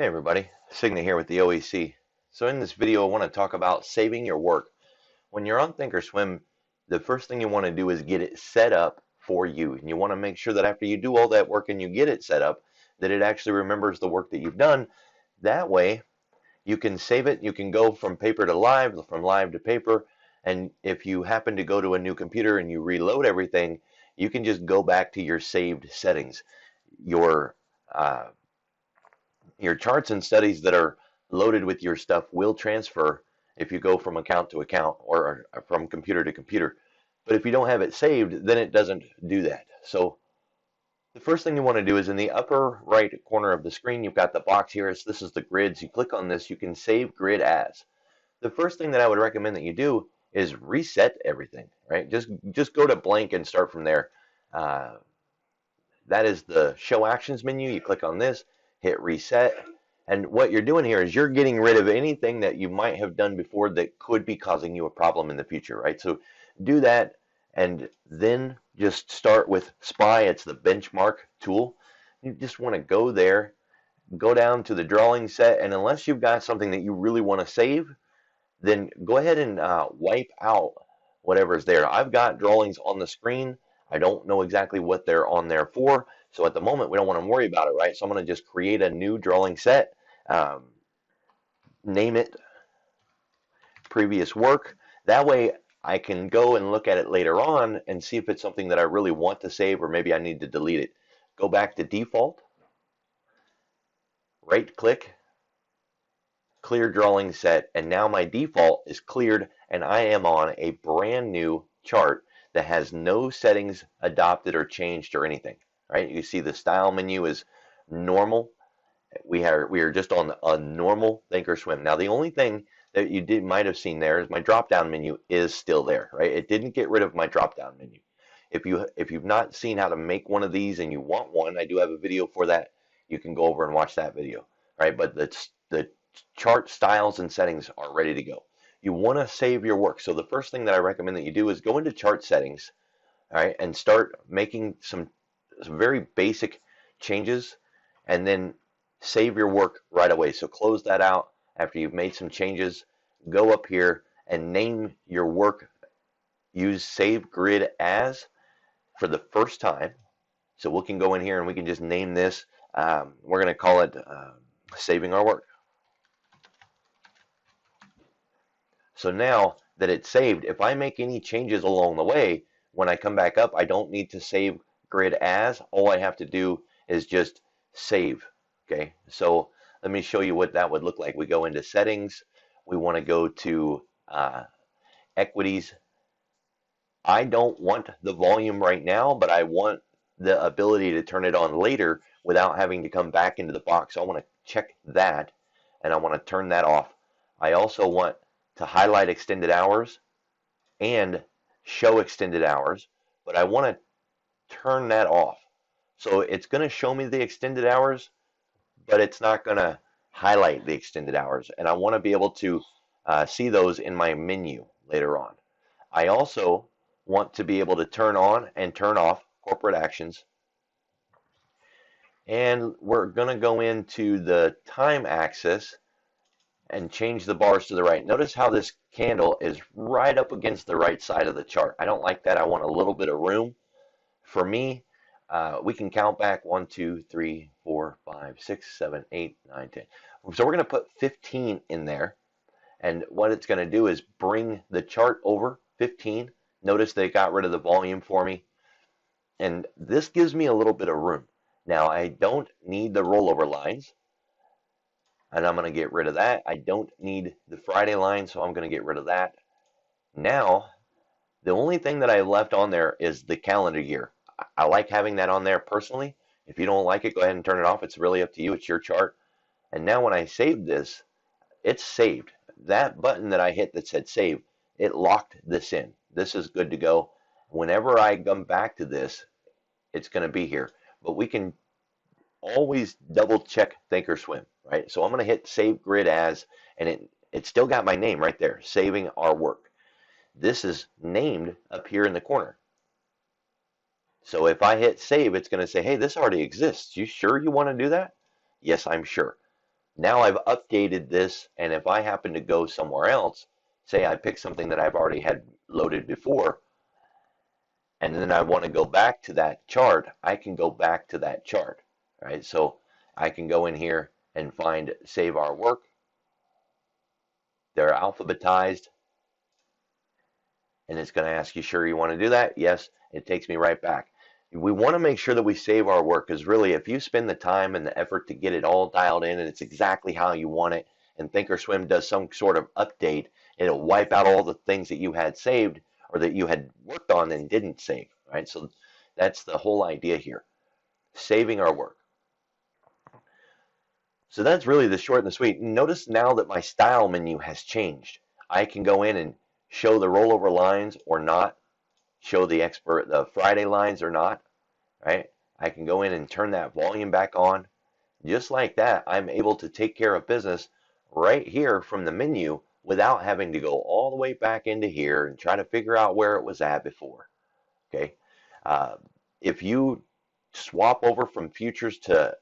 Hey everybody, Signa here with the OEC. So in this video I want to talk about saving your work. When you're on Thinkorswim, the first thing you want to do is get it set up for you. And you want to make sure that after you do all that work and you get it set up, that it actually remembers the work that you've done. That way you can save it, you can go from paper to live, from live to paper, and if you happen to go to a new computer and you reload everything, you can just go back to your saved settings. Your uh, your charts and studies that are loaded with your stuff will transfer if you go from account to account or from computer to computer. But if you don't have it saved, then it doesn't do that. So the first thing you want to do is in the upper right corner of the screen, you've got the box here. This is the grids. You click on this, you can save grid as. The first thing that I would recommend that you do is reset everything, right? Just go to blank and start from there. Uh, that is the show actions menu. You click on this, hit reset. And what you're doing here is you're getting rid of anything that you might have done before that could be causing you a problem in the future, right? So do that and then just start with SPY. It's the benchmark tool. You just want to go there, go down to the drawing set, and unless you've got something that you really want to save, then go ahead and wipe out whatever is there. I've got drawings on the screen. I don't know exactly what they're on there for. So at the moment, we don't want to worry about it, right? So I'm going to just create a new drawing set, um, name it previous work. That way I can go and look at it later on and see if it's something that I really want to save or maybe I need to delete it. Go back to default, right click, clear drawing set, and now my default is cleared and I am on a brand new chart that has no settings adopted or changed or anything, right? You see the style menu is normal. We are just on a normal Thinkorswim. Now the only thing that you might have seen there is my drop down menu is still there, right? It didn't get rid of my drop down menu. If you've not seen how to make one of these and you want one, I do have a video for that. You can go over and watch that video, right? But the chart styles and settings are ready to go. You want to save your work. So the first thing that I recommend that you do is go into chart settings, all right, and start making some very basic changes and then save your work right away. So close that out after you've made some changes. Go up here and name your work. Use save grid as for the first time. So we can go in here and we can just name this. We're going to call it saving our work. So now that it's saved, if I make any changes along the way, when I come back up, I don't need to save grid as. All I have to do is just save. Okay, so let me show you what that would look like. We go into settings. We want to go to equities. I don't want the volume right now, but I want the ability to turn it on later without having to come back into the box. So I want to check that and I want to turn that off. I also want to highlight extended hours and show extended hours, but I want to turn that off. So it's going to show me the extended hours, but it's not going to highlight the extended hours. And I want to be able to see those in my menu later on. I also want to be able to turn on and turn off corporate actions. And we're going to go into the time axis and change the bars to the right. Notice how this candle is right up against the right side of the chart. I don't like that. I want a little bit of room. For me, we can count back 1, 2, 3, 4, 5, 6, 7, 8, 9, 10. So we're going to put 15 in there. And what it's going to do is bring the chart over 15. Notice they got rid of the volume for me. And this gives me a little bit of room. Now, I don't need the rollover lines. And I'm going to get rid of that. I don't need the Friday line, so I'm going to get rid of that. Now, the only thing that I left on there is the calendar year. I like having that on there personally. If you don't like it, go ahead and turn it off. It's really up to you. It's your chart. And now when I save this, it's saved. That button that I hit that said save, it locked this in. This is good to go. Whenever I come back to this, it's going to be here. But we can always double check Thinkorswim, right? So I'm going to hit save grid as, and it still got my name right there, saving our work. This is named up here in the corner. So if I hit save, it's going to say, hey, this already exists. You sure you want to do that? Yes, I'm sure. Now I've updated this, and if I happen to go somewhere else, say I pick something that I've already had loaded before, and then I want to go back to that chart, I can go back to that chart, right? So I can go in here and find Save Our Work. They're alphabetized, and it's going to ask you, sure you want to do that? Yes, it takes me right back. We want to make sure that we save our work, because really, if you spend the time and the effort to get it all dialed in and it's exactly how you want it, and Thinkorswim does some sort of update, it'll wipe out all the things that you had saved or that you had worked on and didn't save, right? So that's the whole idea here, saving our work. So that's really the short and the sweet. Notice now that my style menu has changed. I can go in and show the rollover lines or not, show the Friday lines or not, right? I can go in and turn that volume back on. Just like that, I'm able to take care of business right here from the menu without having to go all the way back into here and try to figure out where it was at before. Okay. If you swap over from futures to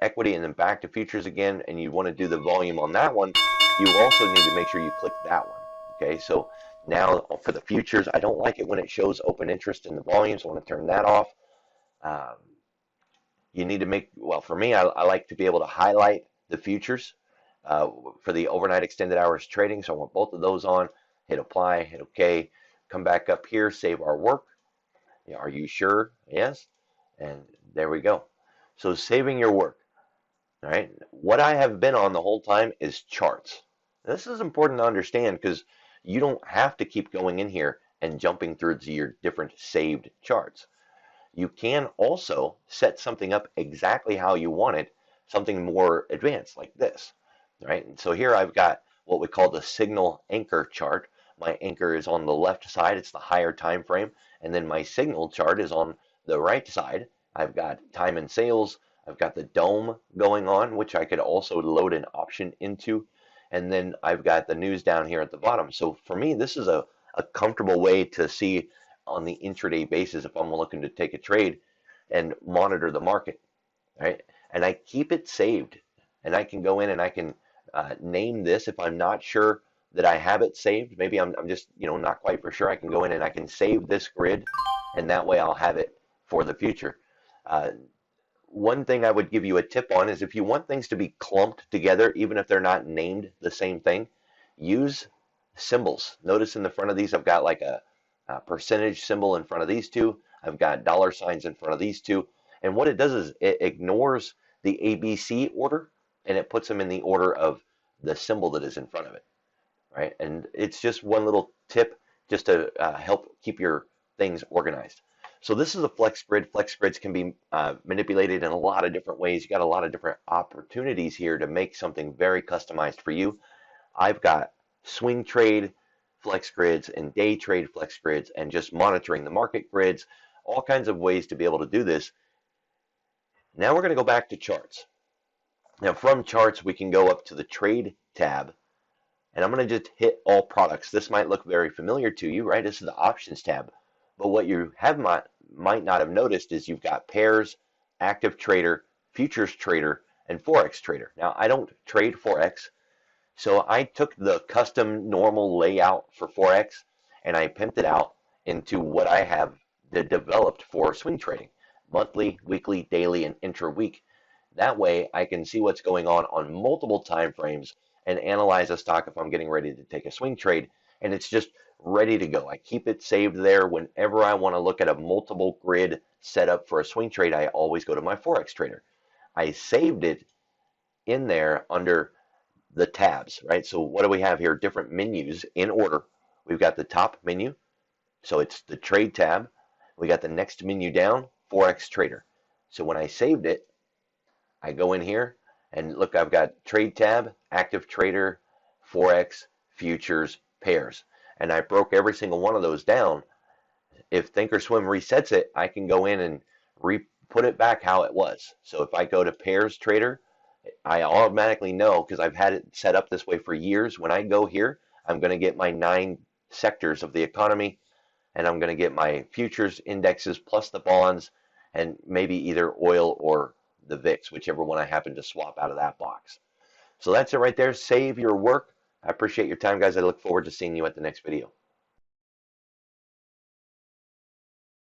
equity and then back to futures again, and you want to do the volume on that one, you also need to make sure you click that one. Okay, so now for the futures, I don't like it when it shows open interest in the volume, so I want to turn that off. You need to make, well, for me, I like to be able to highlight the futures for the overnight extended hours trading, so I want both of those on. Hit apply, hit OK, come back up here, save our work. Are you sure? Yes, and there we go. So saving your work. All right. What I have been on the whole time is charts. This is important to understand because you don't have to keep going in here and jumping through to your different saved charts. You can also set something up exactly how you want it, something more advanced like this. Right. And so here I've got what we call the signal anchor chart. My anchor is on the left side, it's the higher time frame, and then my signal chart is on the right side. I've got time and sales. I've got the dome going on, which I could also load an option into. And then I've got the news down here at the bottom. So for me, this is a comfortable way to see on the intraday basis if I'm looking to take a trade and monitor the market, right? And I keep it saved. And I can go in and I can name this if I'm not sure that I have it saved. Maybe I'm just not quite for sure. I can go in and I can save this grid, and that way I'll have it for the future. One thing I would give you a tip on is if you want things to be clumped together, even if they're not named the same thing, use symbols. Notice in the front of these, I've got like a percentage symbol in front of these two. I've got dollar signs in front of these two. And what it does is it ignores the ABC order and it puts them in the order of the symbol that is in front of it, right? And it's just one little tip just to help keep your things organized. So this is a flex grid. Flex grids can be manipulated in a lot of different ways. You got a lot of different opportunities here to make something very customized for you. I've got swing trade flex grids and day trade flex grids and just monitoring the market grids, all kinds of ways to be able to do this. Now we're going to go back to charts. Now from charts, we can go up to the trade tab, and I'm going to just hit all products. This might look very familiar to you, right? This is the options tab. But what you might not have noticed is you've got pairs, active trader, futures trader, and forex trader. Now I don't trade forex, so I took the custom normal layout for forex and I pimped it out into what I have developed for swing trading: monthly, weekly, daily, and intra-week. That way I can see what's going on multiple time frames and analyze a stock if I'm getting ready to take a swing trade, and it's just ready to go. I keep it saved there. Whenever I want to look at a multiple grid setup for a swing trade, I always go to my forex trader. I saved it in there under the tabs, right? So what do we have here? Different menus in order. We've got the top menu, so it's the trade tab. We got the next menu down, forex trader. So when I saved it, I go in here and look, I've got trade tab, active trader, forex, futures, pairs. And I broke every single one of those down. If Thinkorswim resets it, I can go in and put it back how it was. So if I go to pairs trader, I automatically know, because I've had it set up this way for years, when I go here, I'm going to get my 9 sectors of the economy, and I'm going to get my futures indexes plus the bonds, and maybe either oil or the VIX, whichever one I happen to swap out of that box. So that's it right there. Save your work. I appreciate your time, guys. I look forward to seeing you at the next video.